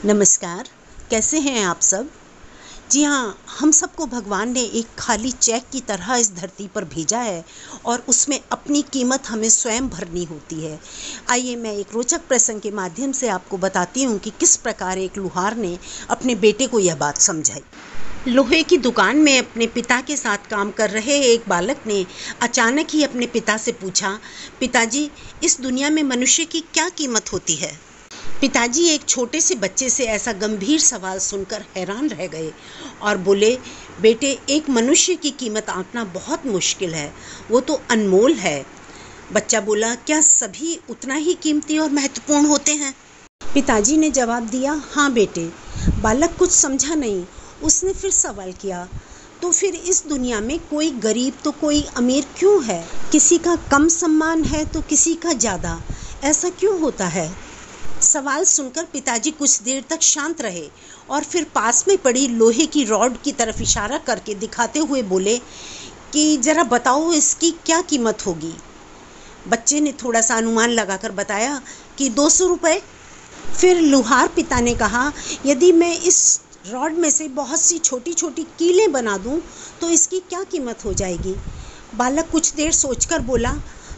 नमस्कार, कैसे हैं आप सब। जी हाँ, हम सबको भगवान ने एक खाली चेक की तरह इस धरती पर भेजा है और उसमें अपनी कीमत हमें स्वयं भरनी होती है। आइए मैं एक रोचक प्रसंग के माध्यम से आपको बताती हूँ कि किस प्रकार एक लुहार ने अपने बेटे को यह बात समझाई। लोहे की दुकान में अपने पिता के साथ काम कर रहे एक बालक ने अचानक ही अपने पिता से पूछा, पिताजी, इस दुनिया में मनुष्य की क्या कीमत होती है। पिताजी एक छोटे से बच्चे से ऐसा गंभीर सवाल सुनकर हैरान रह गए और बोले, बेटे, एक मनुष्य की कीमत आंकना बहुत मुश्किल है, वो तो अनमोल है। बच्चा बोला, क्या सभी उतना ही कीमती और महत्वपूर्ण होते हैं। पिताजी ने जवाब दिया, हाँ बेटे। बालक कुछ समझा नहीं। उसने फिर सवाल किया, तो फिर इस दुनिया में कोई गरीब तो कोई अमीर क्यों है? किसी का कम सम्मान है तो किसी का ज़्यादा, ऐसा क्यों होता है? सवाल सुनकर पिताजी कुछ देर तक शांत रहे और फिर पास में पड़ी लोहे की रॉड की तरफ इशारा करके दिखाते हुए बोले कि जरा बताओ इसकी क्या कीमत होगी। बच्चे ने थोड़ा सा अनुमान लगाकर बताया कि 200 रुपये। फिर लुहार पिता ने कहा, यदि मैं इस रॉड में से बहुत सी छोटी छोटी कीलें बना दूं तो इसकी क्या कीमत हो जाएगी। बालक कुछ देर सोचकर बोला,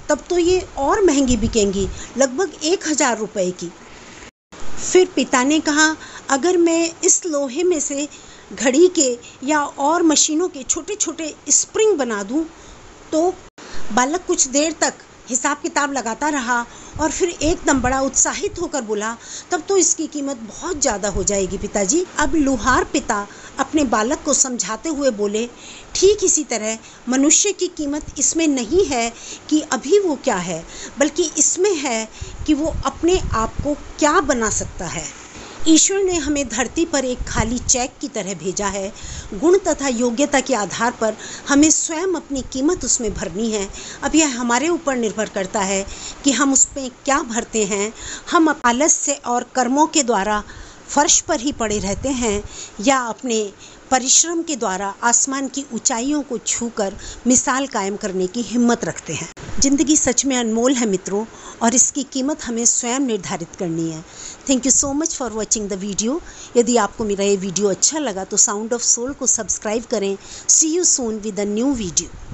तब तो ये और महंगी बिकेंगी, लगभग 1000 रुपये की। फिर पिता ने कहा, अगर मैं इस लोहे में से घड़ी के या और मशीनों के छोटे छोटे स्प्रिंग बना दूं तो। बालक कुछ देर तक हिसाब किताब लगाता रहा और फिर एकदम बड़ा उत्साहित होकर बोला, तब तो इसकी कीमत बहुत ज़्यादा हो जाएगी पिताजी। अब लुहार पिता अपने बालक को समझाते हुए बोले, ठीक इसी तरह मनुष्य की कीमत इसमें नहीं है कि अभी वो क्या है, बल्कि इसमें है कि वो अपने आप को क्या बना सकता है। ईश्वर ने हमें धरती पर एक खाली चेक की तरह भेजा है। गुण तथा योग्यता के आधार पर हमें स्वयं अपनी कीमत उसमें भरनी है। अब यह हमारे ऊपर निर्भर करता है कि हम उसमें क्या भरते हैं। हम आलस्य और कर्मों के द्वारा फर्श पर ही पड़े रहते हैं या अपने परिश्रम के द्वारा आसमान की ऊंचाइयों को छूकर मिसाल कायम करने की हिम्मत रखते हैं। ज़िंदगी सच में अनमोल है मित्रों, और इसकी कीमत हमें स्वयं निर्धारित करनी है। Thank you so much for watching the video. यदि आपको मेरा ये वीडियो अच्छा लगा तो साउंड ऑफ सोल को सब्सक्राइब करें। See you soon with a new video.